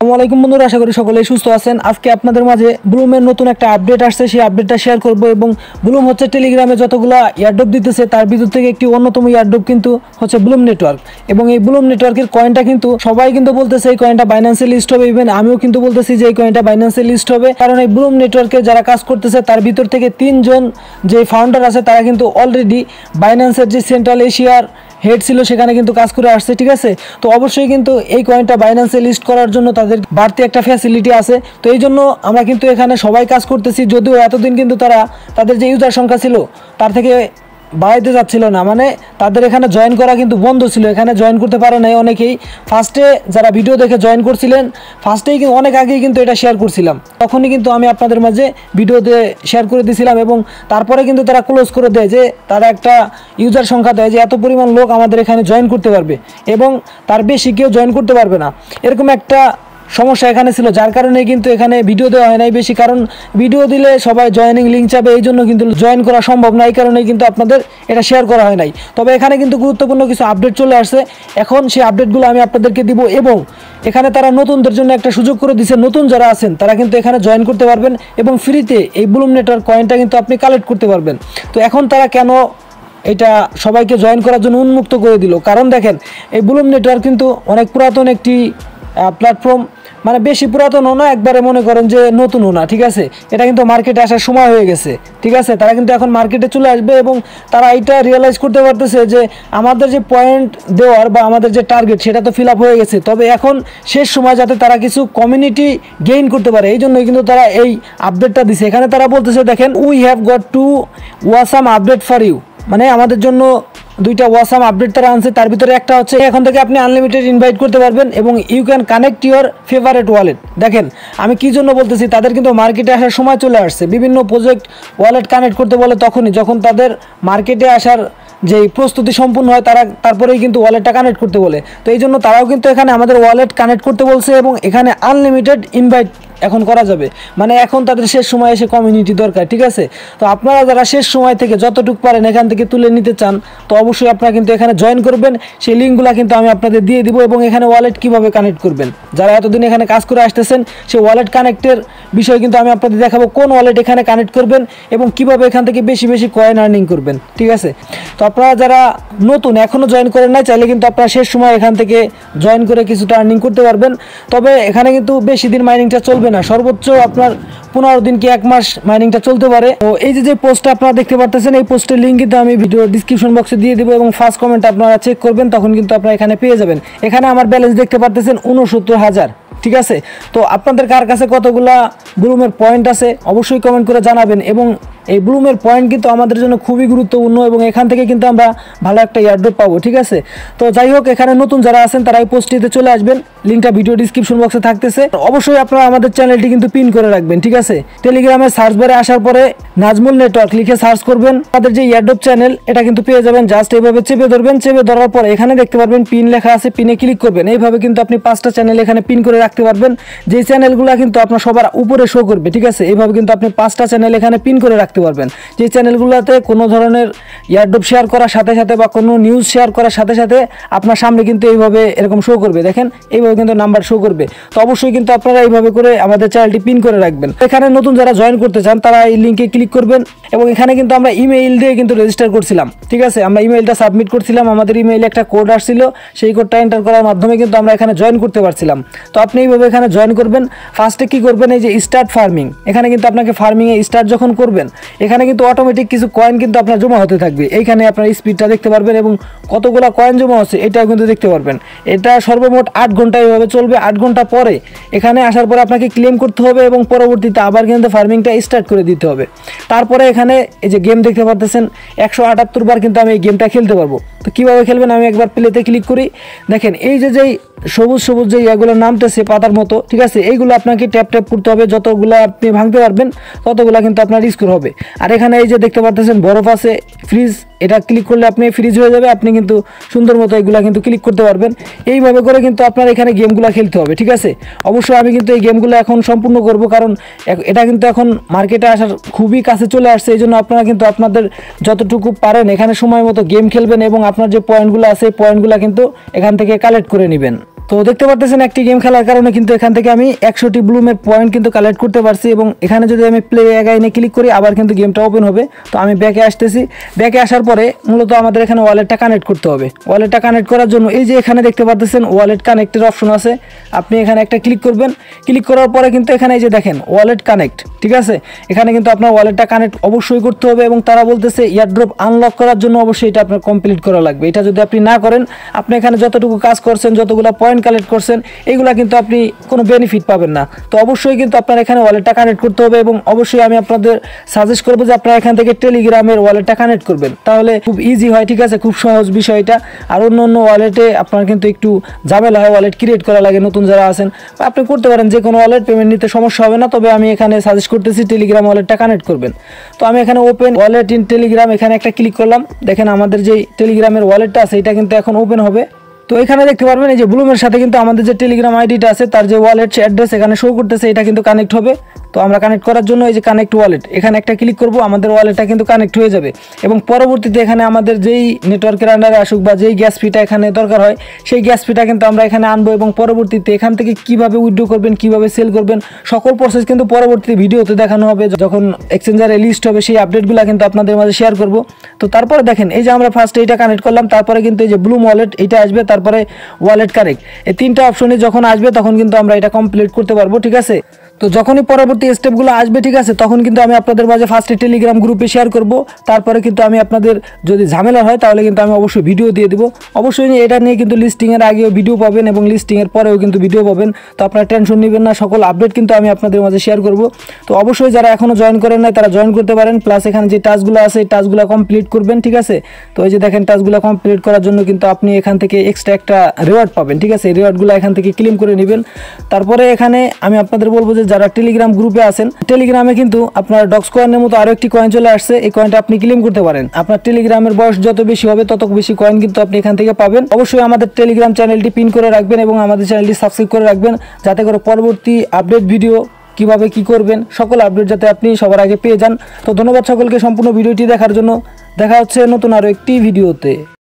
আসসালামু আলাইকুম বন্ধুরা, আশা করি সকলেই সুস্থ আছেন। আজকে আপনাদের মাঝে ব্লুমের নতুন একটা আপডেট আসছে, সেই আপডেটটা শেয়ার করব। এবং ব্লুম হচ্ছে টেলিগ্রামে যতগুলো ইয়ারড্রপ দিতেছে তার ভিতর থেকে একটি অন্যতম ইয়ারড্রপ কিন্তু হচ্ছে ব্লুম নেটওয়ার্ক। এবং এই ব্লুম নেটওয়ার্কের কয়েনটা কিন্তু সবাই কিন্তু বলতেছে এই কয়েনটা বাইন্যান্সে লিস্ট হবে। ইভেন আমিও কিন্তু বলতেছি যে এই কয়েনটা বাইন্যান্সে লিস্ট হবে, কারণ এই ব্লুম নেটওয়ার্কে যারা কাজ করতেছে তার ভিতর থেকে 3 জন যে ফাউন্ডার আছে তারা কিন্তু অলরেডি বাইন্যান্সের যে সেন্ট্রাল এশিয়ার হেড ছিল সেখানে কিন্তু কাজ করে আসছে। ঠিক আছে, তো অবশ্যই কিন্তু এই কয়েনটা বাইন্যান্সে লিস্ট করার জন্য তাদের বাড়তি একটা ফ্যাসিলিটি আছে। তো এই জন্য আমরা কিন্তু এখানে সবাই কাজ করতেছি, যদিও এতদিন কিন্তু তারা তাদের যে ইউজার সংখ্যা ছিল তার থেকে বাড়াইতে যাচ্ছিল না, মানে তাদের এখানে জয়েন করা কিন্তু বন্ধ ছিল, এখানে জয়েন করতে পারে নাই অনেকেই। ফার্স্টে যারা ভিডিও দেখে জয়েন করছিলেন ফার্স্টেই কিন্তু অনেক আগেই কিন্তু এটা শেয়ার করছিলাম, তখনই কিন্তু আমি আপনাদের মাঝে ভিডিওতে শেয়ার করে দিয়েছিলাম। এবং তারপরে কিন্তু তারা ক্লোজ করে দেয় যে তারা একটা ইউজার সংখ্যা দেয় যে এত পরিমাণ লোক আমাদের এখানে জয়েন করতে পারবে এবং তার বেশি কেউ জয়েন করতে পারবে না, এরকম একটা সমস্যা এখানে ছিল, যার কারণে কিন্তু এখানে ভিডিও দেওয়া হয় নাই বেশি। কারণ ভিডিও দিলে সবাই জয়েনিং লিঙ্ক চাবে, এই জন্য কিন্তু জয়েন করা সম্ভব না, এই কারণেই কিন্তু আপনাদের এটা শেয়ার করা হয় নাই। তবে এখানে কিন্তু গুরুত্বপূর্ণ কিছু আপডেট চলে আসছে, এখন সেই আপডেটগুলো আমি আপনাদেরকে দিব। এবং এখানে তারা নতুনদের জন্য একটা সুযোগ করে দিচ্ছে, নতুন যারা আছেন তারা কিন্তু এখানে জয়েন করতে পারবেন এবং ফ্রিতে এই ব্লুম নেটওয়ার্ক কয়েনটা কিন্তু আপনি কালেক্ট করতে পারবেন। তো এখন তারা কেন এটা সবাইকে জয়েন করার জন্য উন্মুক্ত করে দিল? কারণ দেখেন, এই ব্লুম নেটওয়ার্ক কিন্তু অনেক পুরাতন একটি প্ল্যাটফর্ম, মানে বেশি পুরাতনও না, একবারে মনে করেন যে নতুনও না। ঠিক আছে, এটা কিন্তু মার্কেটে আসার সময় হয়ে গেছে। ঠিক আছে, তারা কিন্তু এখন মার্কেটে চলে আসবে এবং তারা এটা রিয়েলাইজ করতে পারতেছে যে আমাদের যে পয়েন্ট দেওয়ার বা আমাদের যে টার্গেট সেটা তো ফিল আপ হয়ে গেছে, তবে এখন শেষ সময় যাতে তারা কিছু কমিউনিটি গেইন করতে পারে, এই জন্যই কিন্তু তারা এই আপডেটটা দিছে। এখানে তারা বলতেছে দেখেন, we have got to awesome update for you, মানে আমাদের জন্য দুইটা ওয়াসাম আপডেট তারা আনছে। তার ভিতরে একটা হচ্ছে এখন থেকে আপনি আনলিমিটেড ইনভাইট করতে পারবেন এবং you can connect your favourite wallet. দেখেন আমি কি জন্য বলতেছি, তাদের কিন্তু মার্কেটে আসার সময় চলে আসছে। বিভিন্ন প্রজেক্ট ওয়ালেট কানেক্ট করতে বলে তখনই যখন তাদের মার্কেটে আসার যে প্রস্তুতি সম্পূর্ণ হয়, তারা তারপরেই কিন্তু ওয়ালেটটা কানেক্ট করতে বলে। তো এই জন্য তারাও কিন্তু এখানে আমাদের ওয়ালেট কানেক্ট করতে বলছে এবং এখানে আনলিমিটেড ইনভাইট এখন করা যাবে, মানে এখন তাদের শেষ সময় এসে কমিউনিটি দরকার। ঠিক আছে, তো আপনারা যারা শেষ সময় থেকে যতটুকু পারেন এখান থেকে তুলে নিতে চান, তো অবশ্যই আপনারা কিন্তু এখানে জয়েন করবেন। সেই লিঙ্কগুলো কিন্তু আমি আপনাদের দিয়ে দিব এবং এখানে ওয়ালেট কিভাবে কানেক্ট করবেন, যারা এতদিন এখানে কাজ করে আসতেছেন সেই ওয়ালেট কানেক্টের বিষয় কিন্তু আমি আপনাদের দেখাবো, কোন ওয়ালেট এখানে কানেক্ট করবেন এবং কিভাবে এখান থেকে বেশি বেশি কয়েন আর্নিং করবেন। ঠিক আছে, তো আপনারা যারা নতুন এখনও জয়েন করেন নাই, চাইলে কিন্তু আপনারা শেষ সময় এখান থেকে জয়েন করে কিছুটা আর্নিং করতে পারবেন। তবে এখানে কিন্তু বেশি দিন মাইনিংটা চলবে না, সর্বোচ্চ আপনার 15 দিন কি 1 মাস মাইনিংটা চলতে পারে। তো এই যে পোস্টটা আপনারা দেখতে পারতেছেন, এই পোস্টের লিঙ্ক কিন্তু আমি ভিডিও ডিসক্রিপশন বক্সে দিয়ে দিব এবং ফার্স্ট কমেন্ট আপনারা চেক করবেন, তখন কিন্তু আপনারা এখানে পেয়ে যাবেন। এখানে আমার ব্যালেন্স দেখতে পারতেছেন 69,000। ঠিক আছে, তো আপনাদের কার কাছে কতগুলা ব্লুমের পয়েন্ট আছে অবশ্যই কমেন্ট করে জানাবেন। এবং এই ব্লুমের পয়েন্ট কিন্তু আমাদের জন্য খুবই গুরুত্বপূর্ণ এবং এখান থেকে কিন্তু আমরা ভালো একটা ইয়ারড্রপ পাবো। ঠিক আছে, তো যাই হোক, এখানে নতুন যারা আছেন তারা এই পোস্টটিতে চলে আসবেন, লিঙ্কটা ভিডিও ডিসক্রিপশন বক্সে থাকতেছে। অবশ্যই আপনারা আমাদের চ্যানেলটি কিন্তু পিন করে রাখবেন। ঠিক আছে, টেলিগ্রামের সার্চ বারে আসার পরে নাজমুল নেটওয়ার্ক লিখে সার্চ করবেন, আমাদের যে ইয়ারড্রপ চ্যানেল এটা কিন্তু পেয়ে যাবেন। জাস্ট এইভাবে চেপে ধরবেন, চেপে ধরার পরে এখানে দেখতে পারবেন পিন লেখা আছে, পিনে ক্লিক করবেন। এইভাবে কিন্তু আপনি 5টা চ্যানেল এখানে পিন করে রাখতে পারবেন, যে চ্যানেলগুলো কিন্তু আপনার সবার উপরে শো করবে। ঠিক আছে, এইভাবে কিন্তু আপনি 5টা চ্যানেল এখানে পিন করে রাখতে পারবেন, যে চ্যানেলগুলোতে কোনো ধরনের ইয়ারড্রপ শেয়ার করার সাথে সাথে বা কোনো নিউজ শেয়ার করার সাথে সাথে আপনার সামনে কিন্তু এইভাবে এরকম শো করবে। দেখেন এইভাবে কিন্তু নাম্বার শো করবে। তো অবশ্যই কিন্তু আপনারা এইভাবে করে আমাদের চ্যানেলটি পিন করে রাখবেন। এখানে নতুন যারা জয়েন করতে চান তারা এই লিঙ্কে ক্লিক করবেন এবং এখানে কিন্তু আমরা ইমেইল দিয়ে কিন্তু রেজিস্টার করছিলাম। ঠিক আছে, আমরা ইমেইলটা সাবমিট করছিলাম, আমাদের ইমেইলে একটা কোড আসছিল, সেই কোডটা এন্টার করার মাধ্যমে কিন্তু আমরা এখানে জয়েন করতে পারছিলাম। তো আপনি এইভাবে এখানে জয়েন করবেন। ফার্স্টে কি করবেন, এই যে স্টার্ট ফার্মিং, এখানে কিন্তু আপনাকে ফার্মিংয়ে স্টার্ট যখন করবেন এখানে কিন্তু অটোমেটিক কিছু কয়েন কিন্তু আপনার জমা হতে থাকবে। এইখানে আপনার স্পিডটা দেখতে পারবেন এবং কতগুলো কয়েন জমা হচ্ছে এটাও কিন্তু দেখতে পারবেন। এটা সর্বমোট 8 ঘন্টা এইভাবে চলবে। 8 ঘন্টা পরে এখানে আসার পরে আপনাকে ক্লেম করতে হবে এবং পরবর্তীতে আবার কিন্তু ফার্মিংটা স্টার্ট করে দিতে হবে। তারপরে এখানে এই যে গেম দেখতে পারতেছেন 178 বার কিন্তু আমি এই গেমটা খেলতে পারবো। তো কীভাবে খেলবেন, আমি একবার প্লেতে ক্লিক করি। দেখেন এই যেই সবুজ সবুজ যে এগুলো নামতেছে পাতার মতো, ঠিক আছে, এইগুলো আপনাকে ট্যাপ ট্যাপ করতে হবে, যতগুলো আপনি ভাঙতে পারবেন ততগুলো কিন্তু আপনার স্কোর হবে। আর এখানে এই যে দেখতে পাচ্ছেন বরফ আছে, ফ্রিজ, এটা ক্লিক করলে আপনি ফ্রিজ হয়ে যাবে, আপনি কিন্তু সুন্দর মতো এগুলো কিন্তু ক্লিক করতে পারবেন। এইভাবে করে কিন্তু আপনার এখানে গেমগুলো খেলতে হবে। ঠিক আছে, অবশ্যই আমি কিন্তু এই গেমগুলো এখন সম্পূর্ণ করব, কারণ এটা কিন্তু এখন মার্কেটে আসার খুবই কাছে চলে আসছে। এই জন্য আপনারা কিন্তু আপনাদের যতটুকু পারেন এখানে সময় মতো গেম খেলবেন এবং আপনার যে পয়েন্টগুলো আছে এই পয়েন্টগুলো কিন্তু এখান থেকে কালেক্ট করে নেবেন। তো দেখতে পাচ্ছেন একটি গেম খেলার কারণে কিন্তু এখান থেকে আমি 100টি ব্লুমের পয়েন্ট কিন্তু কালেক্ট করতে পারছি এবং এখানে যদি আমি প্লে অ্যাগাইনে ক্লিক করি আবার কিন্তু গেমটা ওপেন হবে। তো আমি ব্যাকে আসতেছি, ব্যাকে আসার পরে মূলত আমাদের এখানে ওয়ালেটটা কানেক্ট করতে হবে। ওয়ালেটটা কানেক্ট করার জন্য এই যে এখানে দেখতে পাচ্ছেন ওয়ালেট কানেক্টের অপশন আছে, আপনি এখানে একটা ক্লিক করবেন। ক্লিক করার পরে কিন্তু এখানে এই যে দেখেন ওয়ালেট কানেক্ট, ঠিক আছে। এখানে কিন্তু আপনার ওয়ালেটটা কানেক্ট অবশ্যই করতে হবে এবং তারা বলতেছে এয়ারড্রপ আনলক করার জন্য অবশ্যই এটা আপনার কমপ্লিট করা লাগবে। এটা যদি আপনি না করেন, আপনি এখানে যতটুকু কাজ করছেন, যতগুলো পয়েন্ট কালেক্ট করছেন, এইগুলা কিন্তু আপনি কোনো বেনিফিট পাবেন না। তো অবশ্যই কিন্তু আপনার এখানে ওয়ালেটটা কানেক্ট করতে হবে এবং অবশ্যই আমি আপনাদের সাজেস্ট করবো যে আপনারা এখান থেকে টেলিগ্রামের ওয়ালেটটা কানেক্ট করবেন, তাহলে খুব ইজি হয়, ঠিক আছে, খুব সহজ বিষয়টা। আর অন্য অন্য ওয়ালেটে আপনার কিন্তু একটু ঝামেলা হয়, ওয়ালেট ক্রিয়েট করা লাগে নতুন যারা আছেন। আপনি করতে পারেন যে কোনো ওয়ালেট, পেমেন্ট নিতে সমস্যা হবে না, তবে আমি এখানে সাজেস্ট করতেছি টেলিগ্রাম ওয়ালেটটা কানেক্ট করবেন। তো আমি এখানে ওপেন ওয়ালেট ইন টেলিগ্রাম এখানে একটা ক্লিক করলাম। দেখেন আমাদের যে টেলিগ্রামের ওয়ালেটটা আছে এটা কিন্তু এখন ওপেন হবে। তো এখানে দেখতে পারবেন এই যে ব্লুমের সাথে কিন্তু আমাদের যে টেলিগ্রাম আইডিটা আছে তার যে ওয়ালেট অ্যাড্রেস এখানে শো করতেছে, এটা কিন্তু কানেক্ট হবে। তো আমরা কানেক্ট করার জন্য এই যে কানেক্ট ওয়ালেট এখানে একটা ক্লিক করব, আমাদের ওয়ালেটটা কিন্তু কানেক্ট হয়ে যাবে এবং পরবর্তীতে এখানে আমাদের যেই নেটওয়ার্কের আন্ডারে আসুক বা যেই গ্যাস ফিটা এখানে দরকার হয় সেই গ্যাস ফিটা কিন্তু আমরা এখানে আনবো এবং পরবর্তীতে এখান থেকে কিভাবে উইথড্র করবেন, কিভাবে সেল করবেন, সকল প্রসেস কিন্তু পরবর্তী ভিডিওতে দেখানো হবে। যখন এক্সচেঞ্জারে লিস্ট হবে সেই আপডেটগুলো কিন্তু আপনাদের মাঝে শেয়ার করব। তো তারপরে দেখেন এই যে আমরা ফার্স্ট এইটা কানেক্ট করলাম, তারপরে কিন্তু এই যে ব্লুম ওয়ালেট এটা আসবে, তারপরে ওয়ালেট কানেক্ট, এই তিনটা অপশনে যখন আসবে তখন কিন্তু আমরা এটা কমপ্লিট করতে পারবো, ঠিক আছে। তো যখনই পরবর্তী স্টেপগুলো আসবে, ঠিক আছে, তখন কিন্তু আমি আপনাদের মাঝে ফার্স্টে টেলিগ্রাম গ্রুপে শেয়ার করব। তারপরে কিন্তু আমি আপনাদের যদি ঝামেলা হয় তাহলে কিন্তু আমি অবশ্যই ভিডিও দিয়ে দেবো। অবশ্যই এটা নিয়ে কিন্তু লিস্টিংয়ের আগেও ভিডিও পাবেন এবং লিস্টিংয়ের পরেও কিন্তু ভিডিও পাবেন। তো আপনারা টেনশন নেবেন না, সকল আপডেট কিন্তু আমি আপনাদের মাঝে শেয়ার করব। তো অবশ্যই যারা এখনও জয়েন করেন নাই তারা জয়েন করতে পারেন, প্লাস এখানে যে টাস্কগুলো আছে এই টাস্কগুলো কমপ্লিট করবেন, ঠিক আছে। তো এই যে দেখেন টাস্কগুলো কমপ্লিট করার জন্য কিন্তু আপনি এখান থেকে এক্সট্রা একটা রিওয়ার্ড পাবেন, ঠিক আছে। এই রিওয়ার্ডগুলো এখান থেকে ক্লেম করে নেবেন। তারপরে এখানে আমি আপনাদের বলবো যে যারা টেলিগ্রাম গ্রুপে আছেন, টেলিগ্রামে কিন্তু আপনার ডক্স কয়েনের মতো আরো একটি কয়েন চলে আসছে, এই কয়েনটা আপনি ক্লেম করতে পারেন। আপনার টেলিগ্রামের বয়স যত বেশি হবে তত বেশি কয়েন কিন্তু আপনি এখান থেকে পাবেন। অবশ্যই আমাদের টেলিগ্রাম চ্যানেলটি পিন করে রাখবেন এবং আমাদের চ্যানেলটি সাবস্ক্রাইব করে রাখবেন, যাতে করে পরবর্তী আপডেট ভিডিও কিভাবে কি করবেন সকল আপডেট যাতে আপনি সবার আগে পেয়ে যান। তো ধন্যবাদ সকলকে সম্পূর্ণ ভিডিওটি দেখার জন্য। দেখা হচ্ছে নতুন আরো একটি ভিডিওতে।